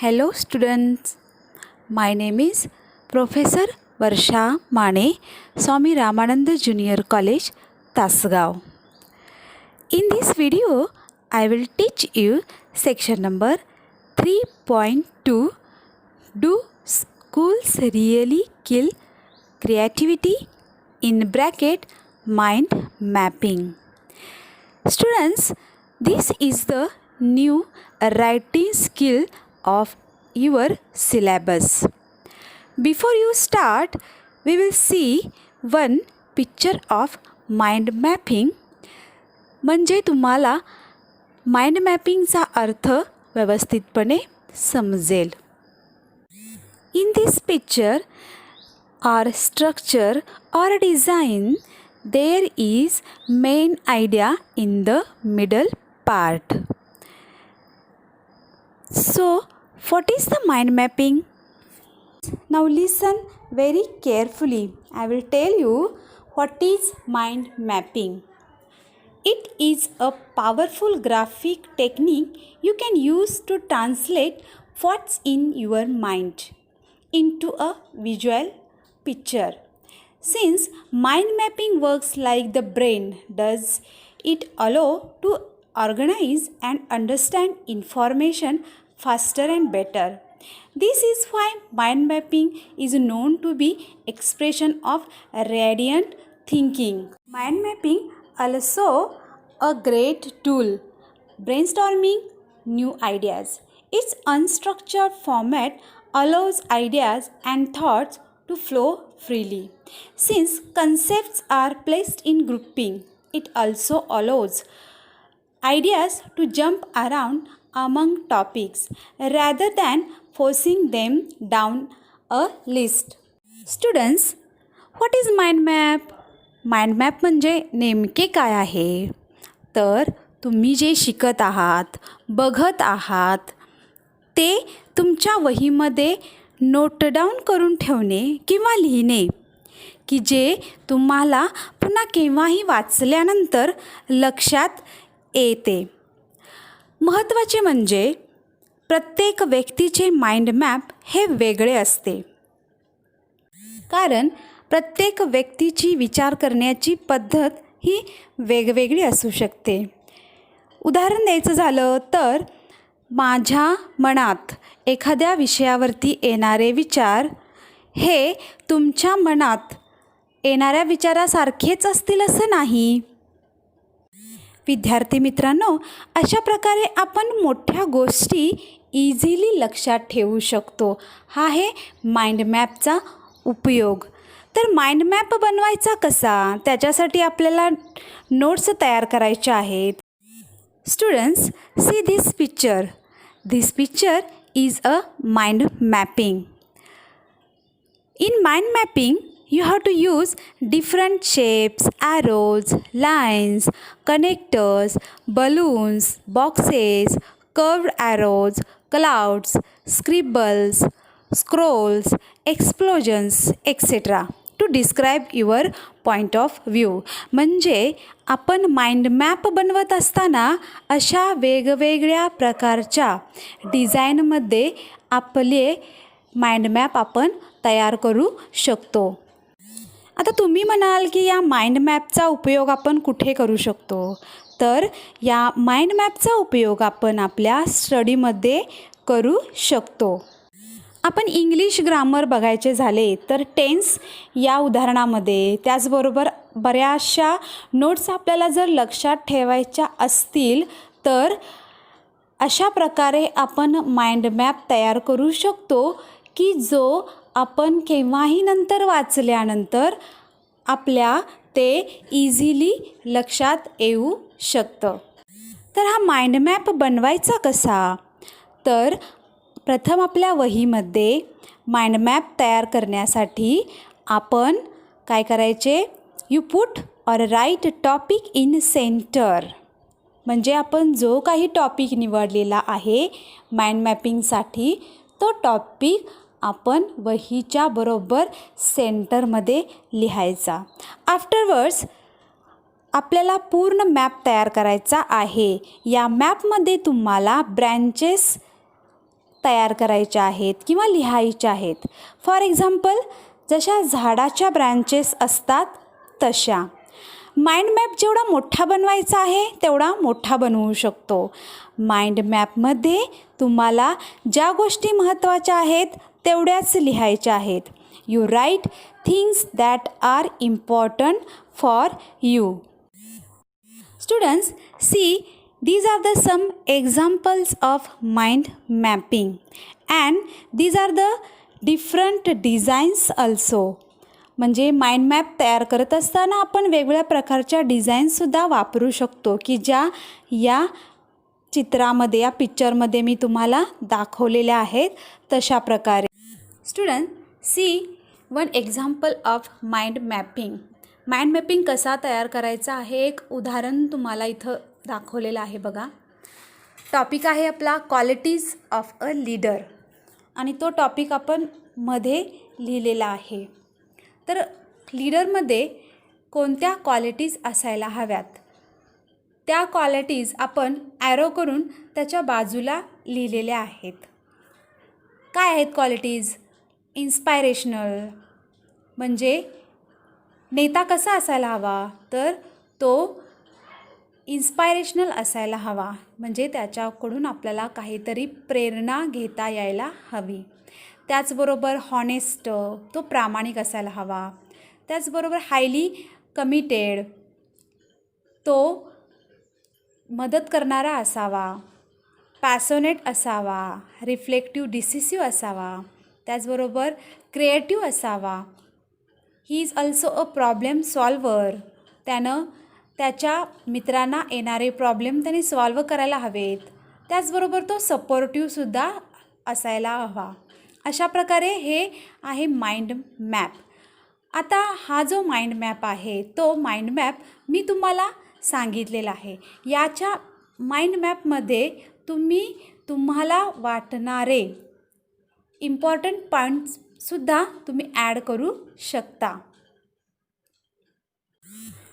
Hello students, my name is Professor Varsha Mane, Swami Ramananda Junior College, Tasgaon. In this video, I will teach you section number 3.2. Do schools really kill creativity? In bracket, mind mapping. Students, this is the new writing skill of your syllabus. Before you start, we will see one picture of mind mapping. म्हणजे तुम्हाला mind मॅपिंगचा अर्थ व्यवस्थितपणे समजेल. In this picture or structure or design, there is main idea in the middle part. So, what is the mind mapping? Now listen very carefully. I will tell you what is mind mapping. It is a powerful graphic technique you can use to translate what's in your mind into a visual picture. Since mind mapping works like the brain does, it allows to organize and understand information faster and better. This is why mind mapping is known to be expression of radiant thinking. Mind mapping also a great tool brainstorming new ideas. Its unstructured format allows ideas and thoughts to flow freely. Since concepts are placed in grouping, it also allows ideas to jump around among topics rather than forcing them down a list. Students, what is mind map? Mind map म्हणजे नेमके काय आहे? तर तुम्ही जे शिकत आहात, बघत आहात ते तुमच्या वहीमध्ये नोट डाऊन करून ठेवणे किंवा लिहिणे की जे तुम्हाला पुन्हा केव्हाही वाचल्यानंतर लक्षात येते. महत्त्वाचे म्हणजे प्रत्येक व्यक्तीचे माइंड मॅप हे वेगळे असते. कारण प्रत्येक व्यक्तीची विचार करण्याची पद्धत ही वेगवेगळी असू शकते. उदाहरण द्यायचं झालं तर माझ्या मनात एखाद्या विषयावरती येणारे विचार हे तुमच्या मनात येणाऱ्या विचारासारखेच असतील असं नाही. विद्यार्थी मित्रांनो, अशा प्रकारे आपण मोठ्या गोष्टी इझिली लक्षात ठेवू शकतो. हा आहे माइंड मॅपचा उपयोग. तर माइंड मॅप बनवायचा कसा? त्याच्यासाठी आपल्याला नोट्स तयार करायच्या आहेत. Students, see this picture. This picture is a mind mapping. In mind mapping, you have to use different shapes, arrows, lines, connectors, balloons, boxes, curved arrows, clouds, scribbles, scrolls, explosions, etc. to describe your point of view. म्हणजे आपण mind map बनवत असताना अशा वेगवेगळ्या प्रकारच्या डिझाईनमध्ये आपले mind map आपण तयार करू शकतो. आता तुम्ही म्हणाल की या माइंड मॅपचा उपयोग आपण कुठे करू शकतो? तर या माइंड मॅपचा उपयोग आपण आपल्या स्टडीमध्ये करू शकतो. आपण इंग्लिश ग्रामर बघायचे झाले तर टेन्स या उदाहरणामध्ये, त्याचबरोबर बऱ्याचशा नोट्स आपल्याला जर लक्षात ठेवायच्या असतील तर अशा प्रकारे आपण माइंड मॅप तयार करू शकतो की जो आपण केव्हाही नंतर वाचल्यानंतर आपल्या ते इझिली लक्षात येऊ शकतं. तर हा माइंड मॅप बनवायचा कसा? तर प्रथम आपल्या वहीमध्ये माइंड मॅप तयार करण्यासाठी आपण काय करायचे? You put or write topic in centre. म्हणजे आपण जो काही टॉपिक निवडलेला आहे माइंड मॅपिंगसाठी तो टॉपिक आपण वहीच्या बरोबर सेंटरमध्ये लिहायचा. आफ्टरवर्ड्स आपल्याला पूर्ण मॅप तयार करायचा आहे. या मॅपमध्ये तुम्हाला ब्रँचेस तयार करायच्या आहेत किंवा लिहायच्या आहेत. फॉर एक्झाम्पल, जशा झाडाच्या ब्रँचेस असतात तशा. माइंड मॅप जेवढा मोठा बनवायचा आहे तेवढा मोठा बनवू शकतो. माइंड मॅपमध्ये तुम्हाला ज्या गोष्टी महत्त्वाच्या आहेत तेवढ्याच लिहायच्या आहेत. You write things that are important for you. Students, see, these are the some examples of mind mapping, and these are the different designs also. म्हणजे माइंड मॅप तयार करत असताना आपण वेगवेगळ्या प्रकारच्या डिझाईन्ससुद्धा वापरू शकतो की ज्या या चित्रामध्ये, या पिक्चरमध्ये मी तुम्हाला दाखवलेल्या आहेत तशा प्रकारे. Student, see one example of mind mapping. Mind mapping कसा तयार करायचा आहे एक उदाहरण तुम्हाला इथं दाखवलेलं आहे बघा. टॉपिक आहे आपला क्वालिटीज ऑफ अ लीडर, आणि तो टॉपिक आपण मध्ये लिहिलेला आहे. तर लीडरमध्ये कोणत्या क्वालिटीज असायला हव्यात त्या क्वालिटीज आपण ॲरो करून त्याच्या बाजूला लिहिलेल्या आहेत. काय आहेत क्वालिटीज? इन्स्पायरेशनल, म्हणजे नेता कसा असायला हवा, तर तो इन्स्पायरेशनल असायला हवा, म्हणजे त्याच्याकडून आपल्याला काहीतरी प्रेरणा घेता यायला हवी. त्याचबरोबर हॉनेस्ट, तो प्रामाणिक असायला हवा. त्याचबरोबर हायली कमिटेड, तो मदत करणारा असावा. पॅशनेट असावा. रिफ्लेक्टिव्ह डिसिसिव्ह असावा. त्याचबरोबर क्रिएटिव्ह असावा. He is also a problem solver, त्यानं त्याच्या मित्रांना येणारे प्रॉब्लेम त्यांनी सॉल्व करायला हवेत. त्याचबरोबर तो सपोर्टिव्हसुद्धा असायला हवा. अशा प्रकारे हे आहे माइंड मॅप. आता हा जो माइंड मॅप आहे तो माइंड मॅप मी तुम्हाला सांगितलेला आहे. याच्या माइंड मॅपमध्ये तुम्हाला वाटणारे इम्पॉर्टंट पॉईंट्ससुद्धा तुम्ही ॲड करू शकता.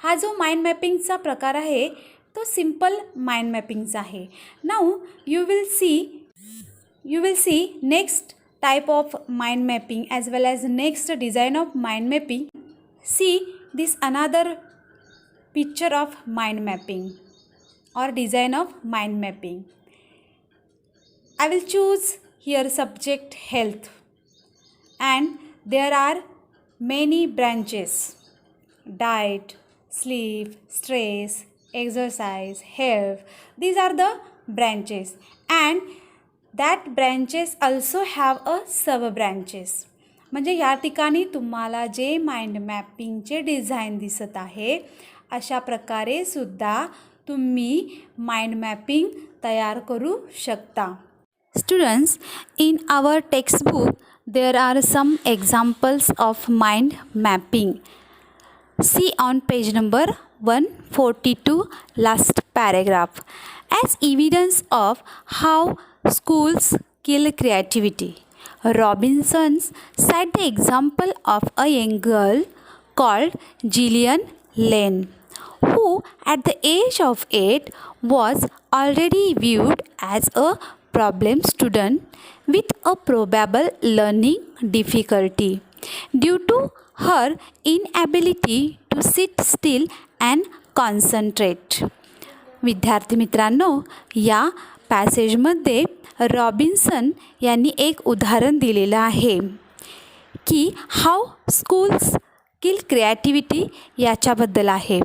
हा जो माइंड मॅपिंगचा प्रकार आहे तो सिम्पल माइंड मॅपिंगचा आहे. Now you will see next type of mind mapping as well as next design of mind mapping. See this another picture of mind mapping or design of mind mapping. I will choose here subject health, and there are many branches: diet, sleep, stress, exercise, health. These are the branches, and that branches also have a sub branches. म्हणजे या ठिकाणी तुम्हाला जे mind मॅपिंगचे design दिसत आहे अशा प्रकारे सुद्धा तुम्ही माइंड मॅपिंग तयार करू शकता. Students, in our textbook there are some examples of mind mapping. See on page number 142 last paragraph. As evidence of how schools kill creativity, Robinson cited the example of a young girl called Gillian Lane, who at the age of 8 was already viewed as a problem student with a probable learning difficulty due to her inability to sit still and concentrate. विद्यार्थी मित्रांनो, या पॅसेजमध्ये Robinson यांनी एक उदाहरण दिलेलं आहे की how schools kill creativity याच्याबद्दल आहे.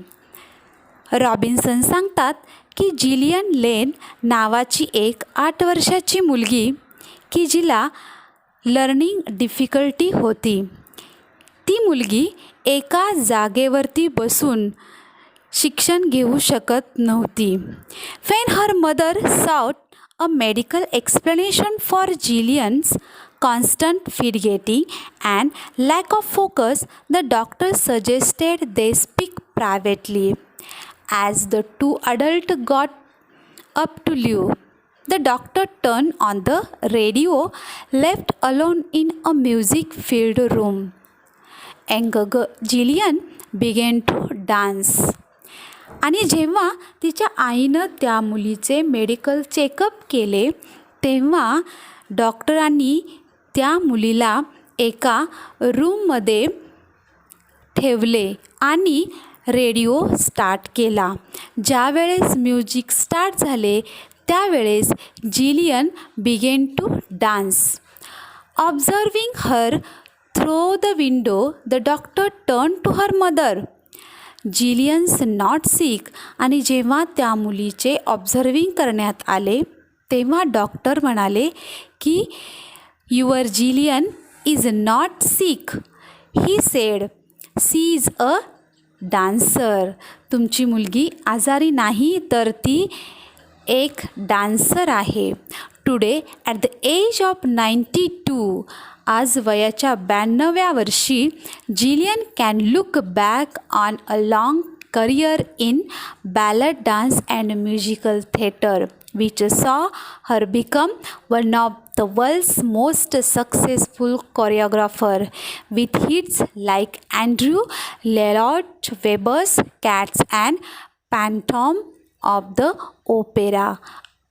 रॉबिन्सन सांगतात की जिलियन लेन नावाची एक 8 वर्षाची मुलगी की जिला लर्निंग डिफिकल्टी होती, ती मुलगी एका जागेवरती बसून शिक्षण घेऊ शकत नव्हती. When her mother sought a medical explanation for Gillian's constant fidgeting and lack of focus, the doctor suggested they speak privately. As the two adults got up to leave, the doctor turned on the radio, left alone in a music-filled room. Young Gillian began to dance. आणि जेव्हा तिच्या आईनं त्या मुलीचे medical checkup केले तेव्हा डॉक्टरांनी त्या मुलीला एका रूममध्ये ठेवले आणि रेडिओ स्टार्ट केला. ज्यावेळेस म्युझिक स्टार्ट झाले त्यावेळेस Jillian begin to dance. Observing her through the window the doctor turn to her mother. Jillian's not sick. आणि जेव्हा त्या मुलीचे ऑब्झर्विंग करण्यात आले तेव्हा डॉक्टर म्हणाले की your Gillian is not sick. He said she is a dancer. तुमची मुलगी आजारी नाही तर ती एक डान्सर आहे. Today at the age of 92, आज वयाच्या 92व्या वर्षी Gillian can look back on a long career in ballet dance and musical theatre which saw her become one of the world's most successful choreographer with hits like Andrew Lloyd Webber's Cats and Phantom of the Opera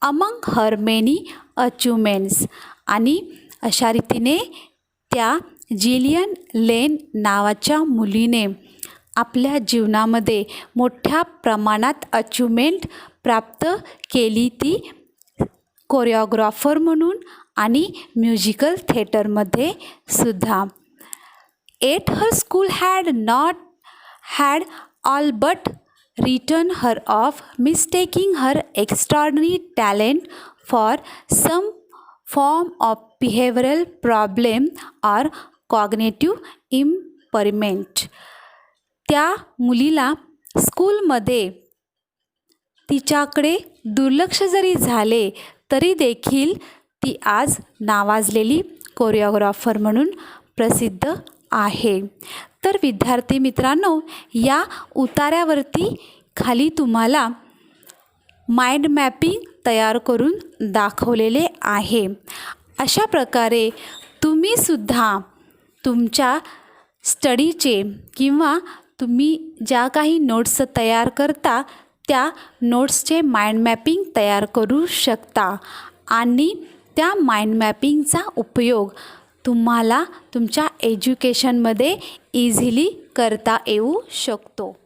among her many achievements. आणि अशा रीतीने त्या Jillian लेन नावाच्या मुलीने आपल्या जीवनामध्ये मोठ्या प्रमाणात अचिव्हमेंट प्राप्त केली, ती कोरिओग्राफर म्हणून आणि म्युझिकल थिएटरमध्ये सुद्धा. At her school had all but written her off, mistaking her extraordinary talent for some form of behavioural problem or cognitive impairment. त्या मुलीला स्कूलमध्ये तिच्याकडे दुर्लक्ष जरी झाले तरी देखील ती आज नावाजलेली कोरिओग्राफर म्हणून प्रसिद्ध आहे. तर विद्यार्थी मित्रांनो, या उतार्यावरती खाली तुम्हाला माइंड मॅपिंग तयार करून दाखवलेले आहे. अशा प्रकारे तुम्हीसुद्धा तुमच्या स्टडीचे किंवा तुम्ही ज्या काही नोट्स तयार करता त्या नोट्सचे माइंड मॅपिंग तयार करू शकता आणि त्या माइंड मॅपिंगचा उपयोग तुम्हाला तुमच्या एज्युकेशनमध्ये इझिली करता येऊ शकतो.